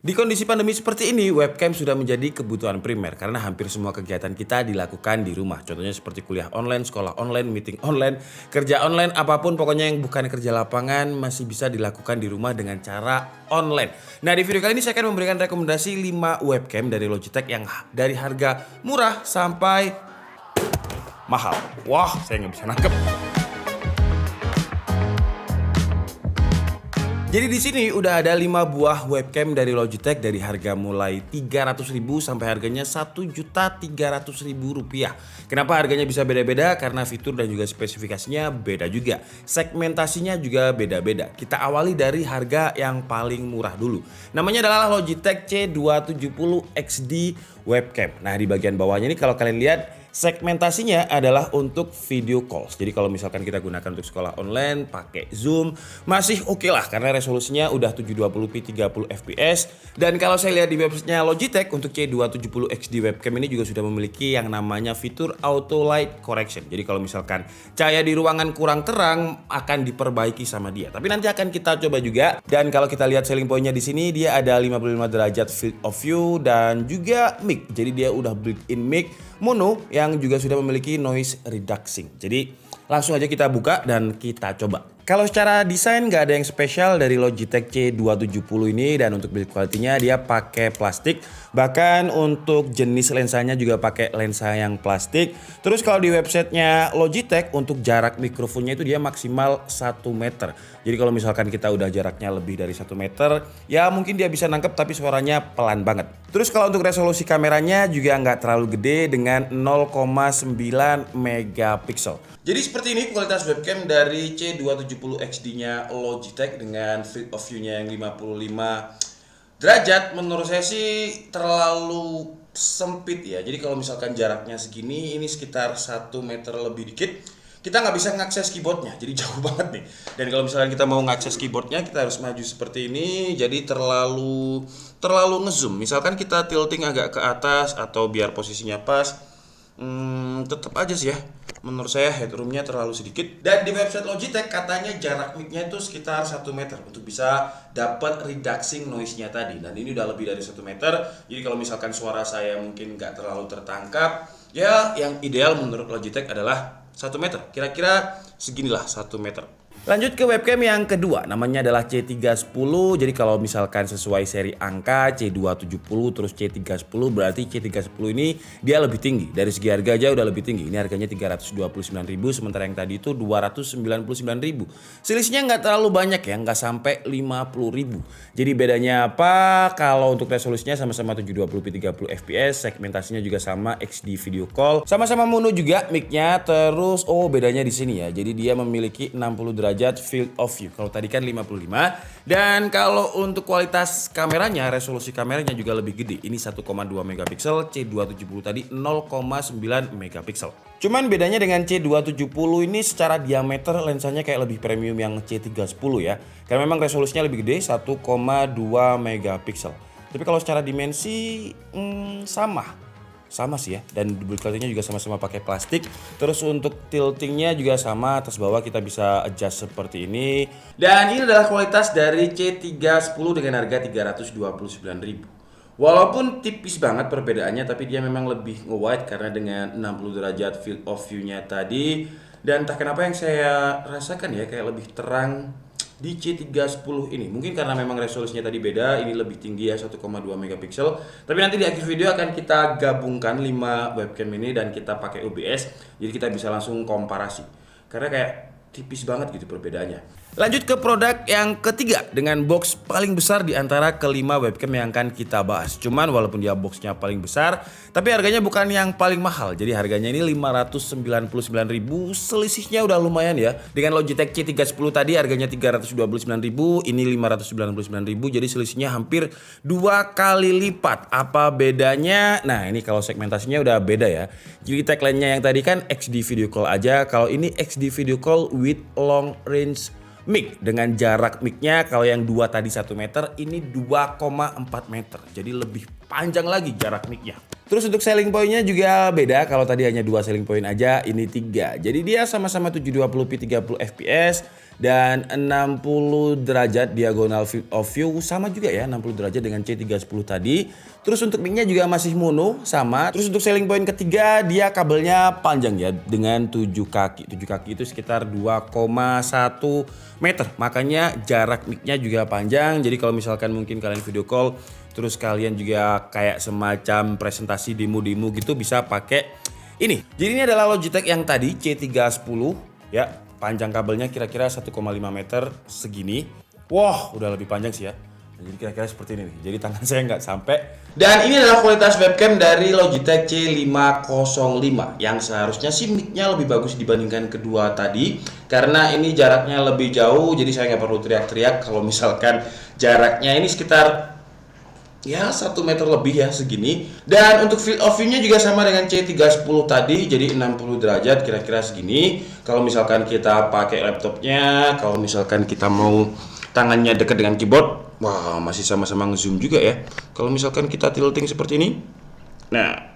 Di kondisi pandemi seperti ini, webcam sudah menjadi kebutuhan primer karena hampir semua kegiatan kita dilakukan di rumah. Contohnya seperti kuliah online, sekolah online, meeting online, kerja online, apapun pokoknya yang bukan kerja lapangan masih bisa dilakukan di rumah dengan cara online. Nah, di video kali ini saya akan memberikan rekomendasi 5 webcam dari Logitech yang dari harga murah sampai mahal. Wah, saya nggak bisa nangkep. Jadi di sini udah ada 5 buah webcam dari Logitech dari harga mulai 300.000 sampai harganya 1.300.000 rupiah. Kenapa harganya bisa beda-beda? Karena fitur dan juga spesifikasinya beda juga. Segmentasinya juga beda-beda. Kita awali dari harga yang paling murah dulu. Namanya adalah Logitech C270 XD webcam. Nah, di bagian bawahnya ini kalau kalian lihat segmentasinya adalah untuk video calls. Jadi kalau misalkan kita gunakan untuk sekolah online pakai Zoom masih oke lah karena resolusinya udah 720p 30 fps. Dan kalau saya lihat di websitenya Logitech untuk C270 XD webcam ini juga sudah memiliki yang namanya fitur Auto Light Correction. Jadi kalau misalkan cahaya di ruangan kurang terang akan diperbaiki sama dia. Tapi nanti akan kita coba juga. Dan kalau kita lihat selling point-nya di sini dia ada 55 derajat field of view dan juga mic. Jadi dia udah built-in mic mono yang juga sudah memiliki noise reducing. Jadi langsung aja kita buka dan kita coba. Kalau secara desain nggak ada yang spesial dari Logitech C270 ini, dan untuk build quality-nya dia pakai plastik. Bahkan untuk jenis lensanya juga pakai lensa yang plastik. Terus kalau di websitenya Logitech untuk jarak mikrofonnya itu dia maksimal 1 meter. Jadi kalau misalkan kita udah jaraknya lebih dari 1 meter, ya mungkin dia bisa nangkep tapi suaranya pelan banget. Terus kalau untuk resolusi kameranya juga nggak terlalu gede dengan 0,9 megapiksel. Jadi seperti ini kualitas webcam dari C270 XD-nya Logitech dengan field of view-nya yang 55 derajat. Menurut saya sih terlalu sempit ya. Jadi kalau misalkan jaraknya segini, ini sekitar 1 meter lebih dikit, kita nggak bisa ngakses keyboardnya, jadi jauh banget nih. Dan kalau misalkan kita mau ngakses keyboardnya, kita harus maju seperti ini, jadi terlalu ngezoom. Misalkan kita tilting agak ke atas atau biar posisinya pas, tetap aja sih ya. Menurut saya headroomnya terlalu sedikit. Dan di website Logitech katanya jarak mic-nya itu sekitar 1 meter untuk bisa dapat reducing noise-nya tadi. Dan ini udah lebih dari 1 meter. Jadi kalau misalkan suara saya mungkin nggak terlalu tertangkap, ya yang ideal menurut Logitech adalah 1 meter. Kira-kira seginilah 1 meter. Lanjut ke webcam yang kedua, namanya adalah C310. Jadi kalau misalkan sesuai seri angka C270 terus C310, berarti C310 ini dia lebih tinggi. Dari segi harga aja udah lebih tinggi. Ini harganya 329.000, sementara yang tadi itu 299.000. Selisihnya nggak terlalu banyak ya, nggak sampai 50.000. Jadi bedanya apa? Kalau untuk resolusinya sama-sama 720p 30 fps, segmentasinya juga sama XD video call, sama-sama mono juga mic-nya. Terus bedanya di sini ya. Jadi dia memiliki 60 derajat field of view. Kalau tadi kan 55. Dan kalau untuk kualitas kameranya, resolusi kameranya juga lebih gede. Ini 1,2 megapiksel, C270 tadi 0,9 megapiksel. Cuman bedanya dengan C270 ini secara diameter lensanya kayak lebih premium yang C310 ya. Karena memang resolusinya lebih gede, 1,2 megapiksel. Tapi kalau secara dimensi sama sih ya, dan build quality-nya juga sama-sama pakai plastik. Terus untuk tiltingnya juga sama, atas bawah kita bisa adjust seperti ini. Dan ini adalah kualitas dari C310 dengan harga 329.000. Walaupun tipis banget perbedaannya, tapi dia memang lebih nge-wide karena dengan 60 derajat field of view-nya tadi. Dan entah kenapa yang saya rasakan ya kayak lebih terang di C310 ini. Mungkin karena memang resolusinya tadi beda, ini lebih tinggi ya 1,2 megapiksel. Tapi nanti di akhir video akan kita gabungkan 5 webcam ini dan kita pakai OBS. Jadi kita bisa langsung komparasi. Karena kayak tipis banget gitu perbedaannya. Lanjut ke produk yang ketiga dengan box paling besar di antara kelima webcam yang akan kita bahas. Cuman walaupun dia boxnya paling besar, tapi harganya bukan yang paling mahal. Jadi harganya ini 599.000, selisihnya udah lumayan ya. Dengan Logitech C310 tadi harganya 329.000, ini 599.000, jadi selisihnya hampir 2 kali lipat. Apa bedanya? Nah, ini kalau segmentasinya udah beda ya. Jadi tagline-nya yang tadi kan XD video call aja, kalau ini XD video call with long range mic. Dengan jarak mic-nya kalau yang 2 tadi 1 meter, ini 2,4 meter. Jadi lebih panjang lagi jarak mic-nya. Terus untuk selling point-nya juga beda. Kalau tadi hanya 2 selling point aja, ini 3. Jadi dia sama-sama 720p 30 fps dan 60 derajat diagonal field of view, sama juga ya 60 derajat dengan C310 tadi. Terus untuk mic-nya juga masih mono sama. Terus untuk selling point ketiga, dia kabelnya panjang ya dengan 7 kaki. 7 kaki itu sekitar 2,1 meter. Makanya jarak mic-nya juga panjang. Jadi kalau misalkan mungkin kalian video call terus kalian juga kayak semacam presentasi demo-demo gitu, bisa pakai ini. Jadi ini adalah Logitech yang tadi C310 ya. Panjang kabelnya kira-kira 1,5 meter segini. Wah, udah lebih panjang sih ya. Jadi kira-kira seperti ini nih. Jadi tangan saya nggak sampai. Dan ini adalah kualitas webcam dari Logitech C505 yang seharusnya sih mic-nya lebih bagus dibandingkan kedua tadi, karena ini jaraknya lebih jauh. Jadi saya nggak perlu teriak-teriak kalau misalkan jaraknya ini sekitar ya 1 meter lebih ya segini. Dan untuk field of view-nya juga sama dengan C310 tadi, jadi 60 derajat kira-kira segini. Kalau misalkan kita pakai laptopnya, kalau misalkan kita mau tangannya dekat dengan keyboard, wah masih sama-sama nge-zoom juga ya. Kalau misalkan kita tilting seperti ini, nah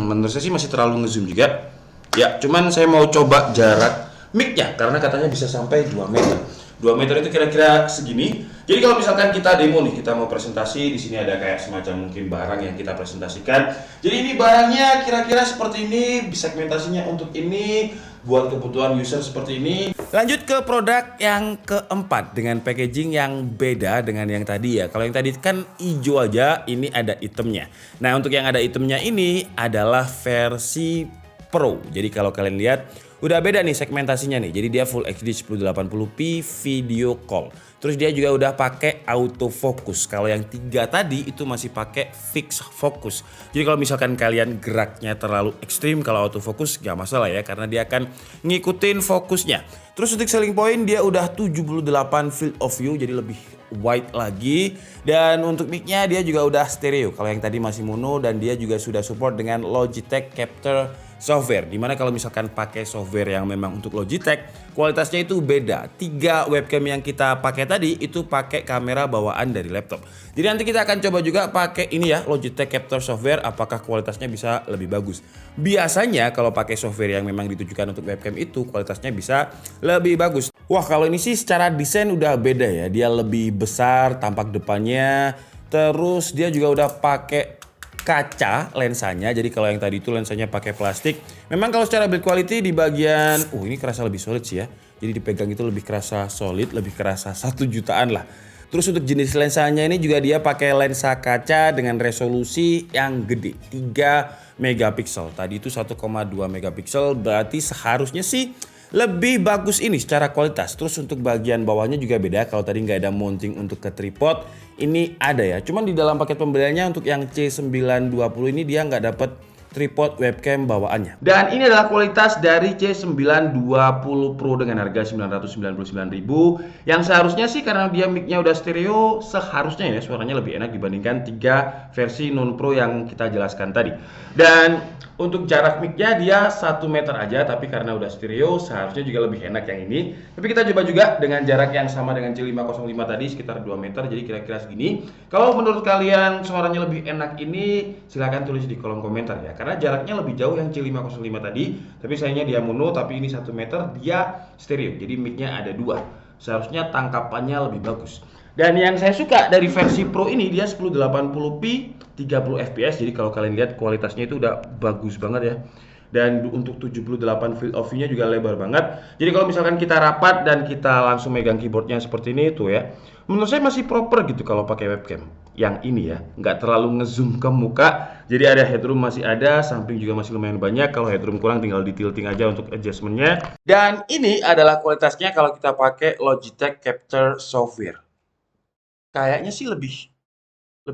menurut saya sih masih terlalu nge-zoom juga. Ya, cuman saya mau coba jarak mic-nya karena katanya bisa sampai 2 meter. 2 meter itu kira-kira segini. Jadi kalau misalkan kita demo nih, kita mau presentasi, di sini ada kayak semacam mungkin barang yang kita presentasikan. Jadi ini barangnya kira-kira seperti ini, segmentasinya untuk ini, buat kebutuhan user seperti ini. Lanjut ke produk yang keempat dengan packaging yang beda dengan yang tadi ya. Kalau yang tadi kan hijau aja, ini ada itemnya. Nah, untuk yang ada itemnya ini adalah versi Pro. Jadi kalau kalian lihat udah beda nih segmentasinya nih. Jadi dia Full HD 1080p video call. Terus dia juga udah pakai autofocus. Kalau yang 3 tadi itu masih pakai fix focus. Jadi kalau misalkan kalian geraknya terlalu ekstrim, kalau autofocus gak masalah ya, karena dia akan ngikutin fokusnya. Terus untuk selling point dia udah 78 field of view, jadi lebih wide lagi. Dan untuk mic-nya dia juga udah stereo. Kalau yang tadi masih mono, dan dia juga sudah support dengan Logitech Capture software, dimana kalau misalkan pakai software yang memang untuk Logitech, kualitasnya itu beda. 3 webcam yang kita pakai tadi itu pakai kamera bawaan dari laptop. Jadi nanti kita akan coba juga pakai ini ya, Logitech Capture software, apakah kualitasnya bisa lebih bagus. Biasanya kalau pakai software yang memang ditujukan untuk webcam itu kualitasnya bisa lebih bagus. Wah, kalau ini sih secara desain udah beda ya. Dia lebih besar tampak depannya. Terus dia juga udah pakai kaca lensanya. Jadi kalau yang tadi itu lensanya pakai plastik. Memang kalau secara build quality di bagian ini kerasa lebih solid sih ya. Jadi dipegang itu lebih kerasa solid, lebih kerasa 1 jutaan lah. Terus untuk jenis lensanya ini juga dia pakai lensa kaca dengan resolusi yang gede, 3 megapiksel. Tadi itu 1,2 megapiksel, berarti seharusnya sih lebih bagus ini secara kualitas. Terus untuk bagian bawahnya juga beda. Kalau tadi nggak ada mounting untuk ke tripod, ini ada ya. Cuman di dalam paket pembeliannya untuk yang C920 ini dia nggak dapat tripod webcam bawaannya. Dan ini adalah kualitas dari C920 Pro dengan harga 999.000, yang seharusnya sih karena dia mic-nya udah stereo, seharusnya ya suaranya lebih enak dibandingkan 3 versi non pro yang kita jelaskan tadi. Dan untuk jarak mic-nya dia 1 meter aja, tapi karena udah stereo seharusnya juga lebih enak yang ini. Tapi kita coba juga dengan jarak yang sama dengan C505 tadi sekitar 2 meter, jadi kira-kira segini. Kalau menurut kalian suaranya lebih enak ini, silahkan tulis di kolom komentar ya. Karena jaraknya lebih jauh yang C505 tadi, tapi sayangnya dia mono, tapi ini 1 meter, dia stereo. Jadi mic-nya ada 2. Seharusnya tangkapannya lebih bagus. Dan yang saya suka dari versi Pro ini dia 1080p 30 fps. Jadi kalau kalian lihat kualitasnya itu udah bagus banget ya. Dan untuk 78 field of view-nya juga lebar banget. Jadi kalau misalkan kita rapat dan kita langsung megang keyboardnya seperti ini tuh ya, menurut saya masih proper gitu kalau pakai webcam. Yang ini ya, nggak terlalu ngezoom ke muka. Jadi ada headroom masih ada, samping juga masih lumayan banyak. Kalau headroom kurang tinggal di tilting aja untuk adjustmentnya. Dan ini adalah kualitasnya kalau kita pakai Logitech Capture software. Kayaknya sih lebih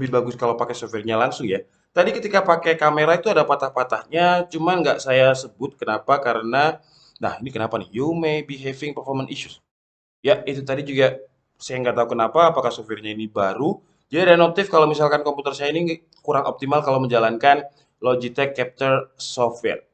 bagus kalau pakai softwarenya langsung ya. Tadi ketika pakai kamera itu ada patah-patahnya, cuman nggak saya sebut kenapa, karena nah ini kenapa nih, you may be having performance issues. Ya itu tadi juga saya nggak tahu kenapa, apakah softwarenya ini baru. Jadi ada notif kalau misalkan komputer saya ini kurang optimal kalau menjalankan Logitech Capture software.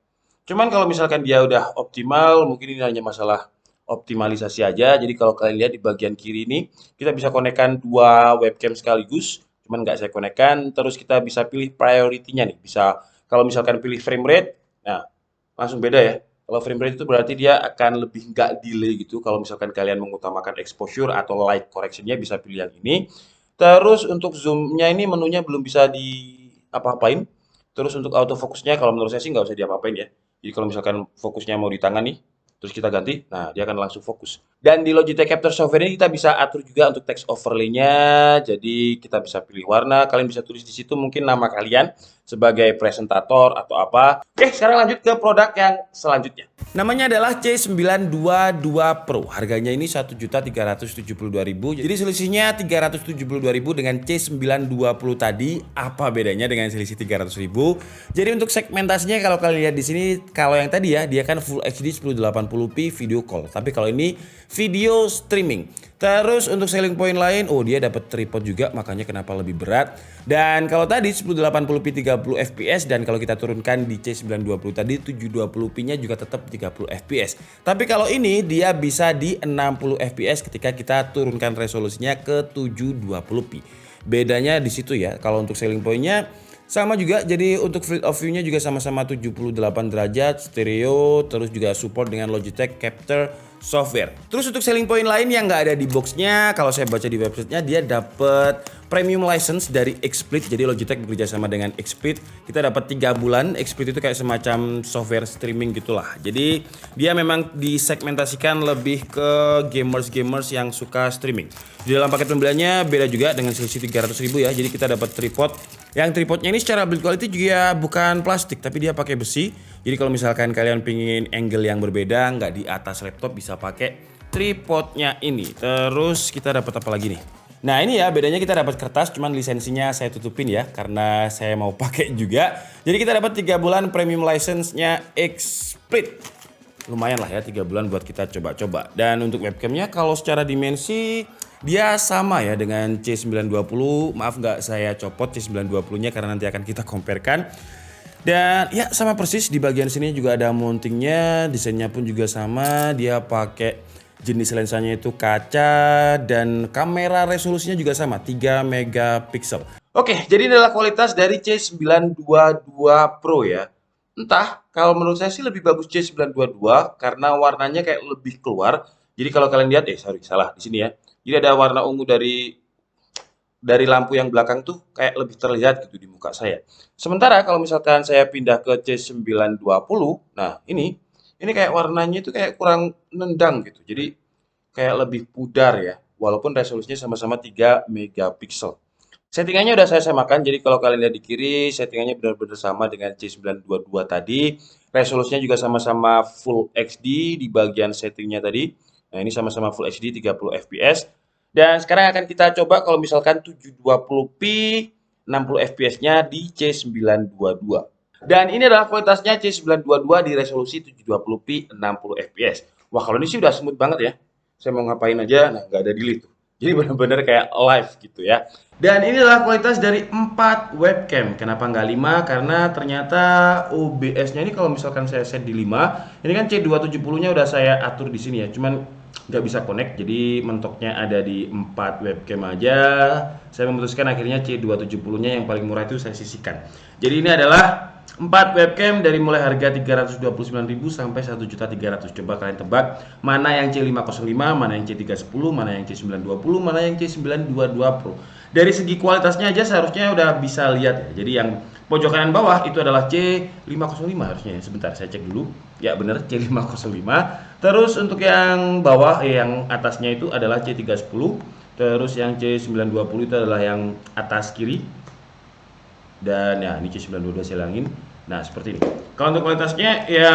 Cuman kalau misalkan dia udah optimal, mungkin ini hanya masalah optimalisasi aja. Jadi kalau kalian lihat di bagian kiri ini, kita bisa konekkan 2 webcam sekaligus. cuman nggak saya konekkan. Terus kita bisa pilih priority-nya nih, bisa kalau misalkan pilih frame rate, nah langsung beda ya. Kalau frame rate itu berarti dia akan lebih nggak delay gitu. Kalau misalkan kalian mengutamakan exposure atau light correction-nya bisa pilih yang ini. Terus untuk zoom-nya ini menunya belum bisa di apa-apain. Terus untuk autofocus-nya kalau menurut saya sih nggak usah diapa-apain ya. Jadi kalau misalkan fokusnya mau di tangan nih, terus kita ganti, nah dia akan langsung fokus. Dan di Logitech Capture Software ini kita bisa atur juga untuk text overlay-nya. Jadi kita bisa pilih warna, kalian bisa tulis di situ mungkin nama kalian sebagai presentator atau apa. Oke, sekarang lanjut ke produk yang selanjutnya. Namanya adalah C922 Pro. Harganya ini Rp1.372.000. Jadi selisihnya Rp372.000 dengan C920 tadi. Apa bedanya dengan selisih Rp300.000? Jadi untuk segmentasinya kalau kalian lihat di sini, kalau yang tadi ya, dia kan Full HD 1080p video call. Tapi kalau ini video streaming. Terus untuk selling point lain, oh dia dapat tripod juga, makanya kenapa lebih berat. Dan kalau tadi 1080p 30 fps, dan kalau kita turunkan di C920 tadi 720p-nya juga tetap 30 fps. Tapi kalau ini dia bisa di 60 fps ketika kita turunkan resolusinya ke 720p. Bedanya di situ ya. Kalau untuk selling point-nya sama juga, jadi untuk field of view-nya juga sama-sama 78 derajat, stereo, terus juga support dengan Logitech Capture Software. Terus untuk selling point lain yang nggak ada di boxnya, kalau saya baca di websitenya dia dapat premium license dari XSplit. Jadi Logitech bekerja sama dengan XSplit. Kita dapat 3 bulan. XSplit itu kayak semacam software streaming gitulah. Jadi dia memang disegmentasikan lebih ke gamers-gamers yang suka streaming. Di dalam paket pembeliannya beda juga dengan selisih 300.000 ya. Jadi kita dapat tripod. Yang tripodnya ini secara build quality juga bukan plastik, tapi dia pakai besi. Jadi kalau misalkan kalian pingin angle yang berbeda, nggak di atas laptop, bisa pakai tripodnya ini. Terus kita dapat apa lagi nih? Nah ini ya bedanya, kita dapat kertas, cuman lisensinya saya tutupin ya karena saya mau pakai juga. Jadi kita dapat 3 bulan premium license-nya XSplit. Lumayan lah ya 3 bulan buat kita coba-coba. Dan untuk webcamnya kalau secara dimensi dia sama ya dengan C920. Maaf nggak saya copot C920-nya karena nanti akan kita comparekan. Dan ya sama persis, di bagian sini juga ada mountingnya, desainnya pun juga sama. Dia pakai jenis lensanya itu kaca dan kamera resolusinya juga sama 3 megapiksel. Oke, jadi ini adalah kualitas dari C922 Pro ya. Entah, kalau menurut saya sih lebih bagus C922 karena warnanya kayak lebih keluar. Jadi kalau kalian lihat, salah di sini ya. Jadi ada warna ungu dari lampu yang belakang tuh kayak lebih terlihat gitu di muka saya. Sementara kalau misalkan saya pindah ke C920, nah ini kayak warnanya itu kayak kurang nendang gitu. Jadi kayak lebih pudar ya, walaupun resolusinya sama-sama 3 megapiksel. Settingannya udah saya samakan, jadi kalau kalian lihat di kiri, settingannya benar-benar sama dengan C922 tadi. Resolusinya juga sama-sama Full HD di bagian settingnya tadi. Nah ini sama-sama Full HD 30 fps. Dan sekarang akan kita coba kalau misalkan 720p 60 fps-nya di C922. Dan ini adalah kualitasnya C922 di resolusi 720p 60 fps. Wah kalau ini sih udah smooth banget ya. Saya mau ngapain aja, nah nggak ada delay tuh. Jadi benar-benar kayak live gitu ya. Dan ini adalah kualitas dari 4 webcam. Kenapa nggak 5? Karena ternyata OBS-nya ini kalau misalkan saya set di 5, ini kan C270-nya udah saya atur di sini ya. Cuman nggak bisa connect, jadi mentoknya ada di 4 webcam aja. Saya memutuskan akhirnya C270-nya yang paling murah itu saya sisihkan. Jadi ini adalah 4 webcam dari mulai harga 329.000 sampai 1.300.000. Coba kalian tebak mana yang C505, mana yang C310, mana yang C920, mana yang C922 Pro. Dari segi kualitasnya aja seharusnya udah bisa lihat ya. Jadi yang pojok kanan bawah itu adalah C505 harusnya ya. Sebentar saya cek dulu. Ya bener C505. Terus untuk yang bawah yang atasnya itu adalah C310. Terus yang C920 itu adalah yang atas kiri. Dan ya ini C922 saya hilangin. Nah seperti ini. Kalau untuk kualitasnya ya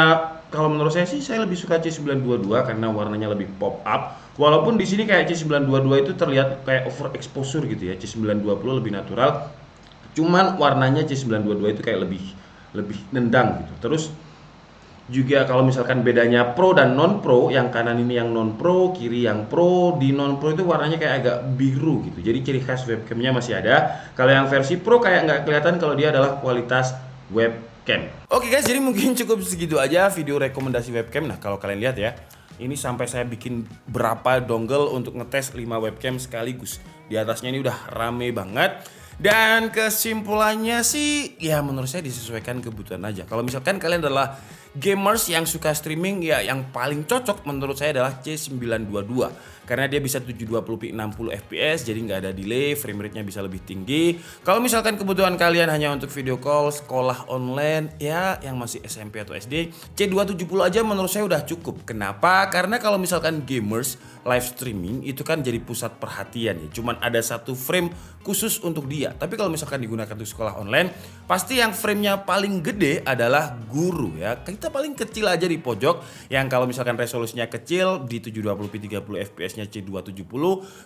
kalau menurut saya sih saya lebih suka C922 karena warnanya lebih pop up. Walaupun di sini kayak C922 itu terlihat kayak overexposure gitu ya. C920 lebih natural. Cuman warnanya C922 itu kayak lebih nendang gitu. Terus juga kalau misalkan bedanya Pro dan non Pro, yang kanan ini yang non Pro, kiri yang Pro. Di non Pro itu warnanya kayak agak biru gitu. Jadi ciri khas webcamnya masih ada. Kalau yang versi Pro kayak nggak kelihatan kalau dia adalah kualitas webcam. Oke guys, jadi mungkin cukup segitu aja video rekomendasi webcam. Nah kalau kalian lihat ya, ini sampai saya bikin berapa dongle untuk ngetes 5 webcam sekaligus. Di atasnya ini udah rame banget. Dan kesimpulannya sih ya menurut saya disesuaikan kebutuhan aja. Kalau misalkan kalian adalah gamers yang suka streaming, ya yang paling cocok menurut saya adalah C922 karena dia bisa 720p 60 fps, jadi nggak ada delay, frame rate-nya bisa lebih tinggi. Kalau misalkan kebutuhan kalian hanya untuk video call, sekolah online, ya yang masih SMP atau SD, C270 aja menurut saya udah cukup. Kenapa? Karena kalau misalkan gamers live streaming itu kan jadi pusat perhatian ya, cuman ada satu frame khusus untuk dia. Tapi kalau misalkan digunakan untuk sekolah online, pasti yang framenya paling gede adalah guru ya. Kita paling kecil aja di pojok, yang kalau misalkan resolusinya kecil di 720p 30 fps-nya C270,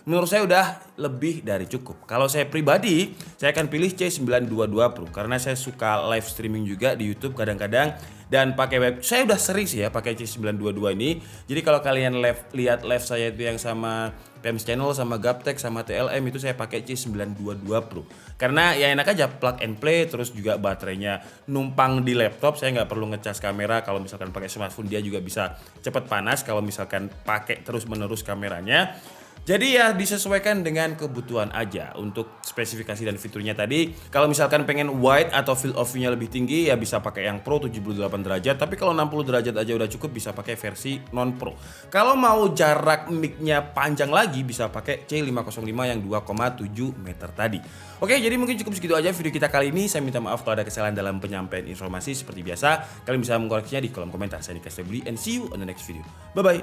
menurut saya udah lebih dari cukup. Kalau saya pribadi, saya akan pilih C922 Pro karena saya suka live streaming juga di YouTube kadang-kadang, dan pakai web. Saya udah sering sih ya pakai C922 ini. Jadi kalau kalian lihat live saya itu yang sama Pems Channel, sama Gaptek, sama TLM, itu saya pakai C922 Pro. Karena ya enak aja, plug and play, terus juga baterainya numpang di laptop, saya nggak perlu ngecas kamera. Kalau misalkan pakai smartphone dia juga bisa cepat panas kalau misalkan pakai terus-menerus kameranya. Jadi ya disesuaikan dengan kebutuhan aja untuk spesifikasi dan fiturnya tadi. Kalau misalkan pengen wide atau field of view-nya lebih tinggi ya bisa pakai yang Pro 78 derajat. Tapi kalau 60 derajat aja udah cukup, bisa pakai versi non Pro. Kalau mau jarak mic-nya panjang lagi bisa pakai C505 yang 2,7 meter tadi. Oke, jadi mungkin cukup segitu aja video kita kali ini. Saya minta maaf kalau ada kesalahan dalam penyampaian informasi. Seperti biasa, kalian bisa mengkoreksinya di kolom komentar. Saya Niklas Febri and see you on the next video. Bye bye.